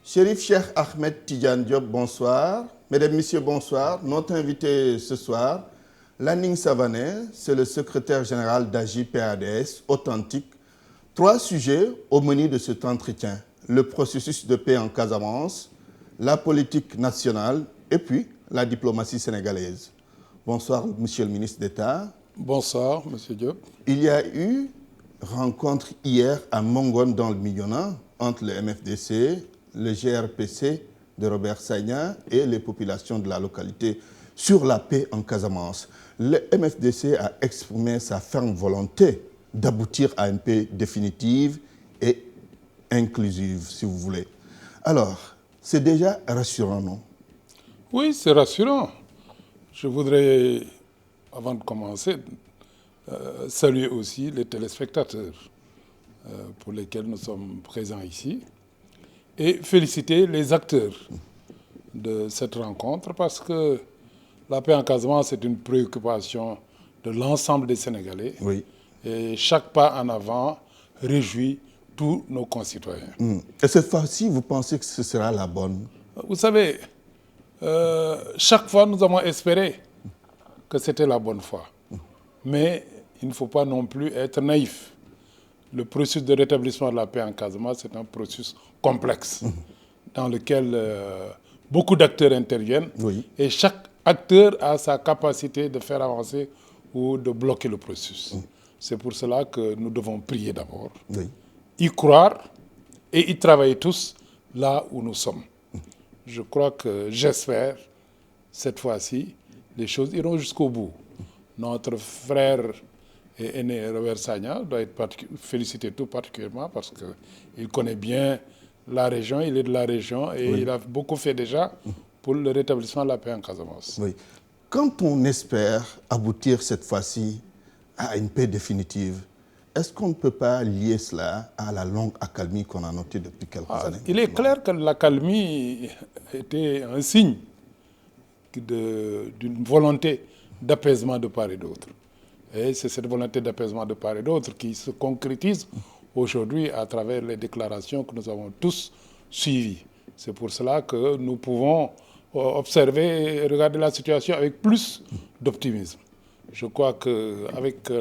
Chérif Cheikh Ahmed Tidiane Diop, bonsoir. Mesdames, Messieurs, bonsoir. Notre invité ce soir, Landing Savané, c'est le secrétaire général d'AJ-PADS Authentique. 3 sujets au menu de cet entretien. Le processus de paix en Casamance, la politique nationale et puis la diplomatie sénégalaise. Bonsoir, Monsieur le ministre d'État. Bonsoir, Monsieur Diop. Il y a eu rencontre hier à Mongon dans le Mignona entre le MFDC, le GRPC de Robert Sagna et les populations de la localité sur la paix en Casamance. Le MFDC a exprimé sa ferme volonté d'aboutir à une paix définitive et inclusive, si vous voulez. Alors, c'est déjà rassurant, non? Oui, c'est rassurant. Je voudrais, avant de commencer, saluer aussi les téléspectateurs pour lesquels nous sommes présents ici et féliciter les acteurs de cette rencontre parce que la paix en Casamance est une préoccupation de l'ensemble des Sénégalais. Oui. Et chaque pas en avant réjouit tous nos concitoyens. Et cette fois-ci, vous pensez que ce sera la bonne? Vous savez, chaque fois nous avons espéré que c'était la bonne foi. Mais il ne faut pas non plus être naïf. Le processus de rétablissement de la paix en Casamance, c'est un processus complexe dans lequel beaucoup d'acteurs interviennent. Oui. Et chaque acteur a sa capacité de faire avancer ou de bloquer le processus. C'est pour cela que nous devons prier d'abord, Oui. y croire et y travailler tous là où nous sommes. Je crois que, j'espère, cette fois-ci, les choses iront jusqu'au bout. Notre frère et aîné Robert Sagna doit être félicité tout particulièrement parce qu'il connaît bien la région, il est de la région et il a beaucoup fait déjà pour le rétablissement de la paix en Casamance. Oui. Quand on espère aboutir cette fois-ci à une paix définitive, est-ce qu'on ne peut pas lier cela à la longue accalmie qu'on a notée depuis quelques années? Il est clair que l'accalmie était un signe d'une volonté d'apaisement de part et d'autre. Et c'est cette volonté d'apaisement de part et d'autre qui se concrétise aujourd'hui à travers les déclarations que nous avons tous suivies. C'est pour cela que nous pouvons observer et regarder la situation avec plus d'optimisme. Je crois qu'avec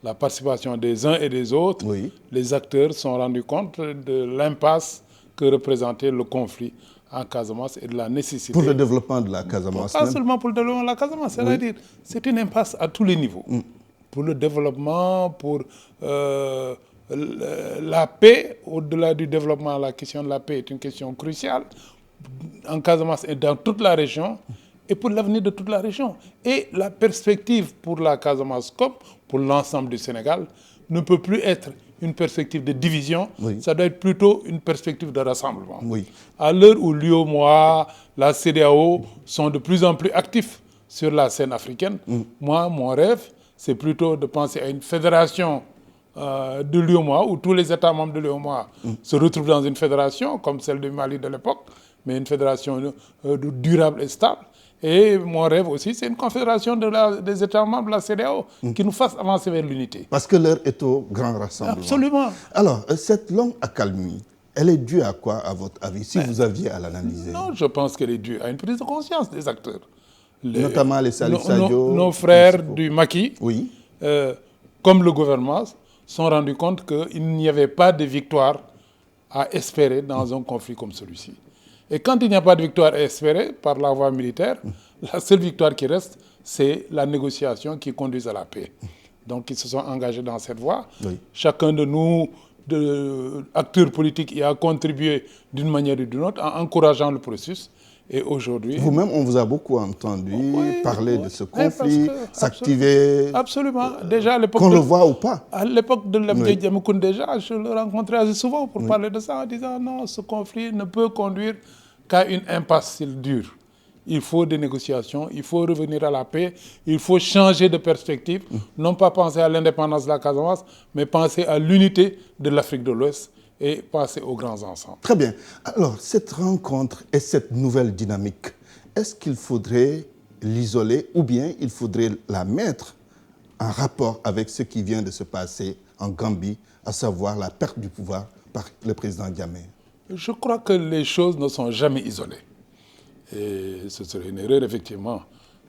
la participation des uns et des autres, les acteurs se sont rendus compte de l'impasse que représentait le conflit en Casamance et de la nécessité... Pour le développement de la Casamance. Pas seulement pour le développement de la Casamance, c'est-à-dire c'est une impasse à tous les niveaux. Pour le développement, pour la paix, au-delà du développement, la question de la paix est une question cruciale en Casamance et dans toute la région, et pour l'avenir de toute la région. Et la perspective pour la Casamance comme pour l'ensemble du Sénégal ne peut plus être une perspective de division, ça doit être plutôt une perspective de rassemblement. À l'heure où l'UEMOA, la CEDEAO sont de plus en plus actifs sur la scène africaine, moi, mon rêve, c'est plutôt de penser à une fédération de l'UEMOA, où tous les États membres de l'UEMOA se retrouvent dans une fédération, comme celle du Mali de l'époque, mais une fédération durable et stable. Et mon rêve aussi, c'est une confédération des États membres de la CEDEAO qui nous fasse avancer vers l'unité. Parce que l'heure est au grand rassemblement. Absolument. Alors, cette longue accalmie, elle est due à quoi, à votre avis, si vous aviez à l'analyser? Non, je pense qu'elle est due à une prise de conscience des acteurs. Notamment les Salif Sadio. Nos frères du Maquis, comme le gouvernement, sont rendus compte qu'il n'y avait pas de victoire à espérer dans un conflit comme celui-ci. Et quand il n'y a pas de victoire à espérer par la voie militaire, la seule victoire qui reste, c'est la négociation qui conduit à la paix. Donc ils se sont engagés dans cette voie. Chacun de nous, acteurs politiques, y a contribué d'une manière ou d'une autre en encourageant le processus. Et aujourd'hui... Vous-même, on vous a beaucoup entendu parler de ce conflit, s'activer... Absolument. Déjà à l'époque... Qu'on le voit ou pas. À l'époque de l'Abdel Diamekoun, déjà, je le rencontrais assez souvent pour parler de ça, en disant non, ce conflit ne peut conduire qu'à une impasse s'il dure. Il faut des négociations, il faut revenir à la paix, il faut changer de perspective, non pas penser à l'indépendance de la Casamance, mais penser à l'unité de l'Afrique de l'Ouest et penser aux grands ensembles. Très bien. Alors, cette rencontre et cette nouvelle dynamique, est-ce qu'il faudrait l'isoler ou bien il faudrait la mettre en rapport avec ce qui vient de se passer en Gambie, à savoir la perte du pouvoir par le président Diamé? Je crois que les choses ne sont jamais isolées. Et ce serait une erreur, effectivement,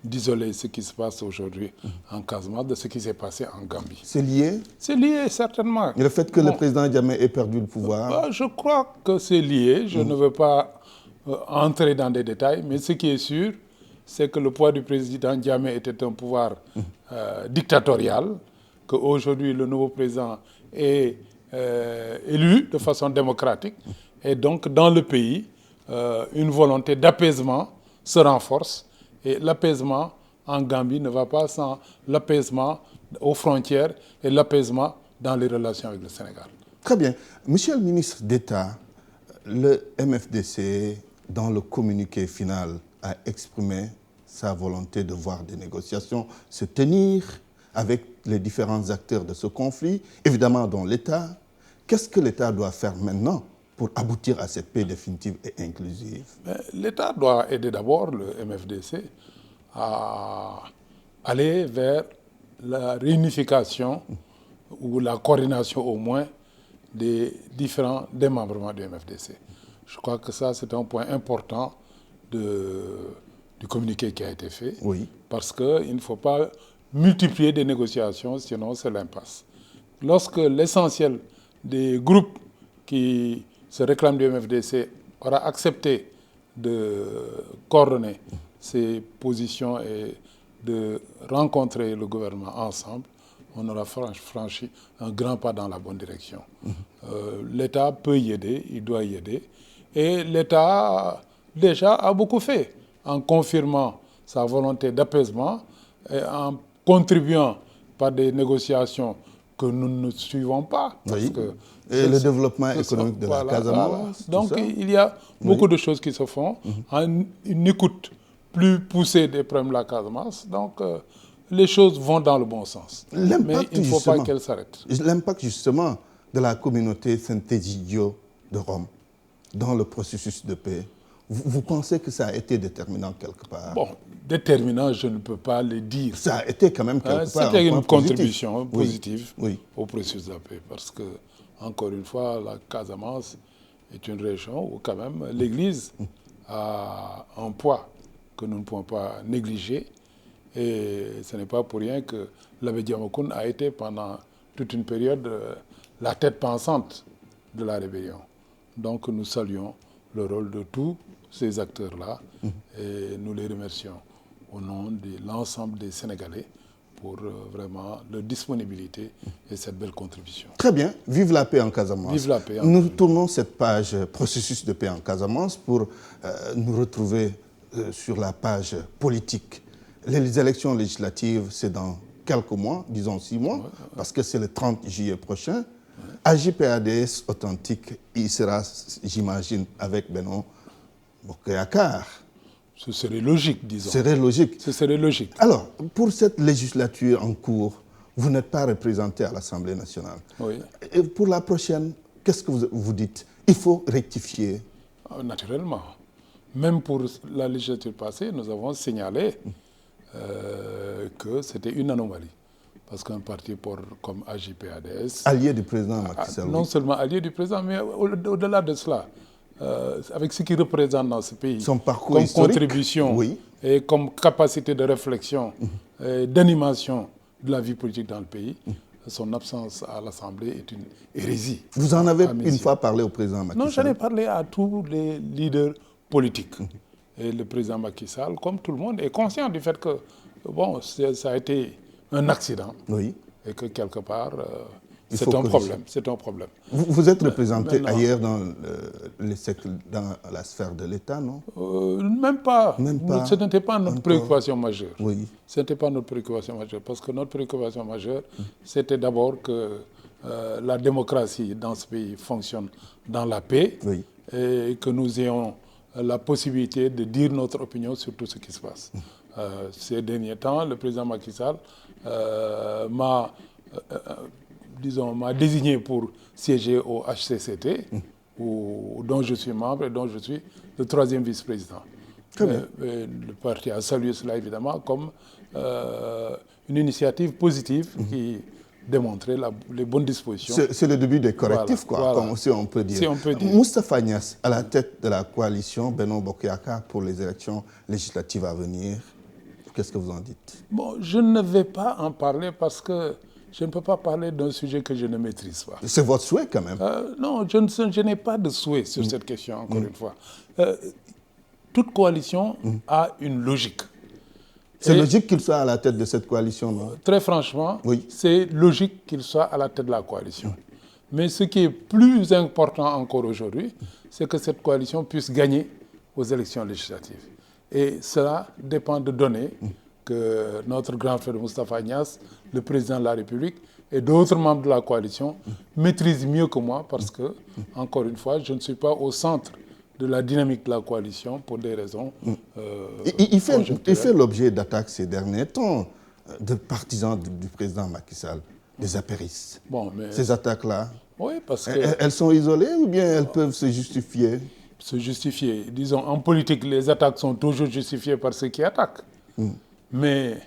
d'isoler ce qui se passe aujourd'hui en Casamance de ce qui s'est passé en Gambie. C'est lié? C'est lié, certainement. Et le fait que le président Jammeh ait perdu le pouvoir? Je crois que c'est lié. Je ne veux pas entrer dans des détails, mais ce qui est sûr, c'est que le pouvoir du président Jammeh était un pouvoir dictatorial, qu'aujourd'hui le nouveau président est élu de façon démocratique, et donc dans le pays, une volonté d'apaisement se renforce, et l'apaisement en Gambie ne va pas sans l'apaisement aux frontières et l'apaisement dans les relations avec le Sénégal. Très bien. Monsieur le ministre d'État, le MFDC, dans le communiqué final, a exprimé sa volonté de voir des négociations se tenir avec les différents acteurs de ce conflit, évidemment dont l'État. Qu'est-ce que l'État doit faire maintenant pour aboutir à cette paix définitive et inclusive? L'État doit aider d'abord le MFDC à aller vers la réunification ou la coordination au moins des différents démembrements du MFDC. Je crois que ça, c'est un point important du communiqué qui a été fait, oui. Parce qu'il ne faut pas multiplier des négociations, sinon c'est l'impasse. Lorsque l'essentiel des groupes qui se réclament du MFDC aura accepté de coordonner ses positions et de rencontrer le gouvernement ensemble, on aura franchi un grand pas dans la bonne direction. L'État peut y aider, il doit y aider. Et l'État, déjà, a beaucoup fait en confirmant sa volonté d'apaisement et en contribuant par des négociations que nous ne suivons pas. Parce Oui. que et le développement économique de la Casamance. Donc, il y a beaucoup de choses qui se font en une écoute plus poussée des problèmes de la Casamance. Donc, les choses vont dans le bon sens. Mais il ne faut pas qu'elles s'arrêtent. L'impact, justement, de la communauté Saint-Egidio de Rome dans le processus de paix, vous pensez que ça a été déterminant quelque part? Bon, déterminant, je ne peux pas le dire. Ça a été quand même quelque part c'était une contribution positif. positive au processus de la paix. Parce que, encore une fois, la Casamance est une région où quand même l'Église a un poids que nous ne pouvons pas négliger. Et ce n'est pas pour rien que l'abbé Diamacoune a été pendant toute une période la tête pensante de la rébellion. Donc nous saluons le rôle de tous ces acteurs-là et nous les remercions au nom de l'ensemble des Sénégalais pour vraiment leur disponibilité et cette belle contribution. Très bien. Vive la paix en Casamance. Vive la paix. Nous tournons cette page processus de paix en Casamance pour nous retrouver sur la page politique. Les élections législatives, c'est dans quelques mois, disons 6 mois, parce que c'est le 30 juillet prochain. AJ/PADS authentique, il sera, j'imagine, avec Beno Bokeyakar. Ce serait logique, disons. Ce serait logique. Ce serait logique. Alors, pour cette législature en cours, vous n'êtes pas représenté à l'Assemblée nationale. Oui. Et pour la prochaine, qu'est-ce que vous dites? Il faut rectifier. Naturellement. Même pour la législature passée, nous avons signalé que c'était une anomalie. Parce qu'un parti comme AJ/PADS... Allié du président Macky Sall. Non seulement allié du président, mais au-delà de cela, avec ce qu'il représente dans ce pays, son parcours comme historique, contribution et comme capacité de réflexion, d'animation de la vie politique dans le pays, son absence à l'Assemblée est une hérésie. Vous en avez une fois parlé au président Macky Sall? Non, j'en ai parlé à tous les leaders politiques. Et le président Macky Sall, comme tout le monde, est conscient du fait que bon, ça a été un accident. Oui. Et que quelque part, c'est un problème. C'est un problème. Vous êtes représenté ailleurs dans la sphère de l'État, non? Même pas. Même pas. Ce n'était pas notre préoccupation majeure. Oui. Ce n'était pas notre préoccupation majeure. Parce que notre préoccupation majeure, c'était d'abord que la démocratie dans ce pays fonctionne dans la paix et que nous ayons la possibilité de dire notre opinion sur tout ce qui se passe. Ces derniers temps, le président Macky Sall m'a désigné pour siéger au HCCT, dont je suis membre et dont je suis le 3e vice-président. Le parti a salué cela évidemment comme une initiative positive qui démontrer les bonnes dispositions. C'est le début des correctifs, voilà. Comme si on peut dire. Si on peut dire. Moustapha Niasse, à la tête de la coalition Benno Bokk Yakaar pour les élections législatives à venir, qu'est-ce que vous en dites? Bon, je ne vais pas en parler parce que je ne peux pas parler d'un sujet que je ne maîtrise pas. C'est votre souhait quand même. Non, je n'ai pas de souhait sur cette question, encore une fois. Toute coalition a une logique. C'est logique qu'il soit à la tête de cette coalition, non? Très franchement, oui. C'est logique qu'il soit à la tête de la coalition. Mais ce qui est plus important encore aujourd'hui, c'est que cette coalition puisse gagner aux élections législatives. Et cela dépend de données que notre grand frère Moustapha Niasse, le président de la République et d'autres membres de la coalition maîtrisent mieux que moi parce que, encore une fois, je ne suis pas au centre de la dynamique de la coalition pour des raisons il fait l'objet d'attaques ces derniers temps de partisans du président Macky Sall, des apéristes. Bon, mais... Ces attaques-là, oui, parce que... elles sont isolées ou bien elles peuvent se justifier? Se justifier. Disons, en politique, les attaques sont toujours justifiées par ceux qui attaquent. Mais...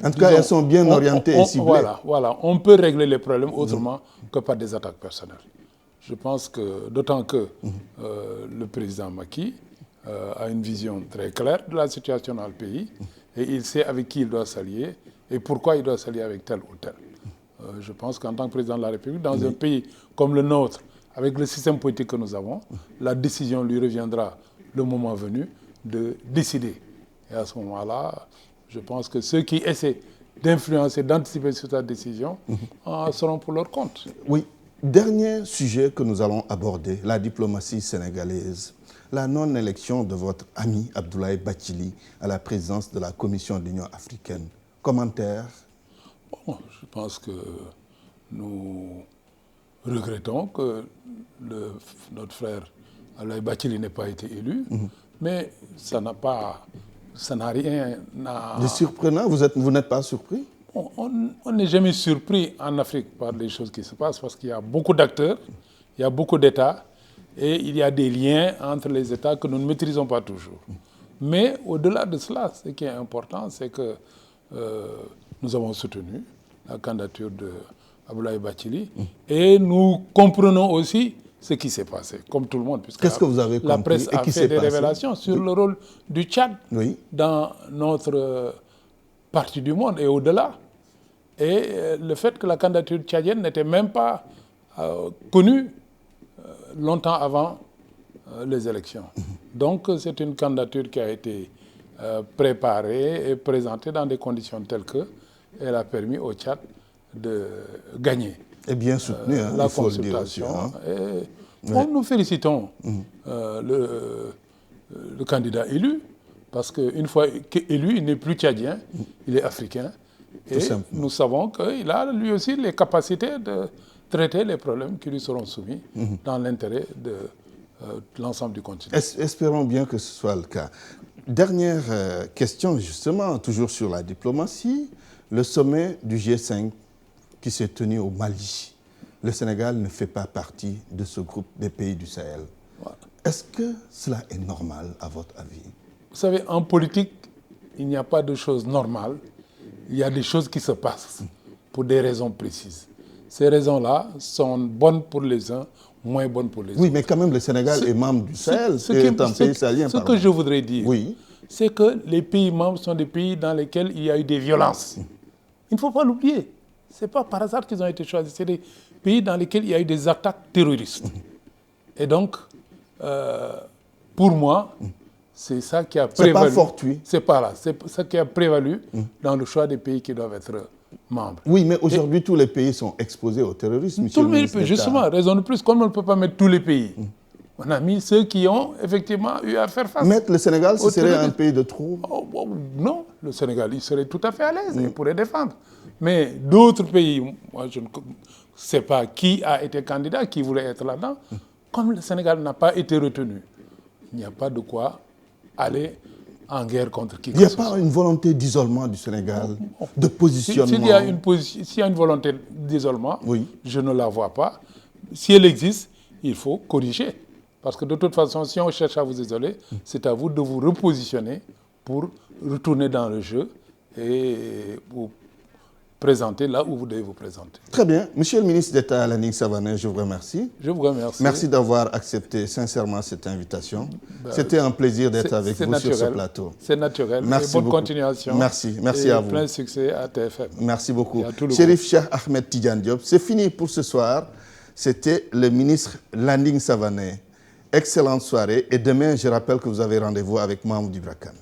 en tout cas, elles sont bien orientées et ciblées. Voilà. On peut régler les problèmes autrement que par des attaques personnelles. Je pense que, d'autant que le président Macky a une vision très claire de la situation dans le pays et il sait avec qui il doit s'allier et pourquoi il doit s'allier avec tel ou tel. Je pense qu'en tant que président de la République, dans un pays comme le nôtre, avec le système politique que nous avons, la décision lui reviendra le moment venu de décider. Et à ce moment-là, je pense que ceux qui essaient d'influencer, d'anticiper sur ta décision seront pour leur compte. Oui. Dernier sujet que nous allons aborder, la diplomatie sénégalaise. La non-élection de votre ami Abdoulaye Bathily à la présidence de la Commission de l'Union africaine. Commentaire? Bon, je pense que nous regrettons que notre frère Abdoulaye Bathily n'ait pas été élu, mais ça n'a rien à... De surprenant, vous n'êtes pas surpris? On n'est jamais surpris en Afrique par les choses qui se passent parce qu'il y a beaucoup d'acteurs, il y a beaucoup d'États et il y a des liens entre les États que nous ne maîtrisons pas toujours. Mais au-delà de cela, ce qui est important, c'est que nous avons soutenu la candidature d'Abdoulaye Bathily et nous comprenons aussi ce qui s'est passé, comme tout le monde. Qu'est-ce que vous avez compris? La presse a fait des révélations sur le rôle du Tchad dans notre... partie du monde et au-delà. Et le fait que la candidature tchadienne n'était même pas connue longtemps avant les élections. Donc c'est une candidature qui a été préparée et présentée dans des conditions telles qu'elle a permis au Tchad de gagner. Et bien soutenu, la il faut le dire consultation. aussi, Nous félicitons le candidat élu. Parce qu'une fois élu, il n'est plus tchadien, il est africain. Et nous savons qu'il a lui aussi les capacités de traiter les problèmes qui lui seront soumis dans l'intérêt de l'ensemble du continent. Espérons bien que ce soit le cas. Dernière question, justement, toujours sur la diplomatie. Le sommet du G5 qui s'est tenu au Mali. Le Sénégal ne fait pas partie de ce groupe des pays du Sahel. Voilà. Est-ce que cela est normal, à votre avis? Vous savez, en politique, il n'y a pas de choses normales. Il y a des choses qui se passent pour des raisons précises. Ces raisons-là sont bonnes pour les uns, moins bonnes pour les autres. Oui, mais quand même, le Sénégal est membre du Sahel, est un pays sahelien. Ce que je voudrais dire, oui, c'est que les pays membres sont des pays dans lesquels il y a eu des violences. Il ne faut pas l'oublier. Ce n'est pas par hasard qu'ils ont été choisis. C'est des pays dans lesquels il y a eu des attaques terroristes. Et donc, pour moi... c'est ça qui a prévalu. C'est pas fortuit. C'est pas là. C'est ça qui a prévalu dans le choix des pays qui doivent être membres. Oui, mais aujourd'hui, tous les pays sont exposés au terrorisme. Tous les pays, justement, raison de plus, comme on ne peut pas mettre tous les pays. On a mis ceux qui ont effectivement eu à faire face. Mettre le Sénégal, ce serait un pays de trop? Non, le Sénégal, il serait tout à fait à l'aise, il pourrait défendre. Mais d'autres pays, moi je ne sais pas qui a été candidat, qui voulait être là-dedans, comme le Sénégal n'a pas été retenu, il n'y a pas de quoi aller en guerre contre qui que ce soit. Il n'y a pas une volonté d'isolement du Sénégal, de positionnement? S'il y a une volonté d'isolement, je ne la vois pas. Si elle existe, il faut corriger. Parce que de toute façon, si on cherche à vous isoler, c'est à vous de vous repositionner pour retourner dans le jeu et pour présenter là où vous devez vous présenter. Très bien. Monsieur le ministre d'État Landing Savané, je vous remercie. Je vous remercie. Merci d'avoir accepté sincèrement cette invitation. C'était un plaisir d'être avec vous sur ce plateau. C'est naturel. Merci bonne beaucoup. continuation. Merci et à vous. Plein succès à TFM. Merci beaucoup. Chérif Cheikh Ahmed Tidiane Diop, c'est fini pour ce soir. C'était le ministre Landing Savané. Excellente soirée. Et demain, je rappelle que vous avez rendez-vous avec Mahmoud Ibra Kane.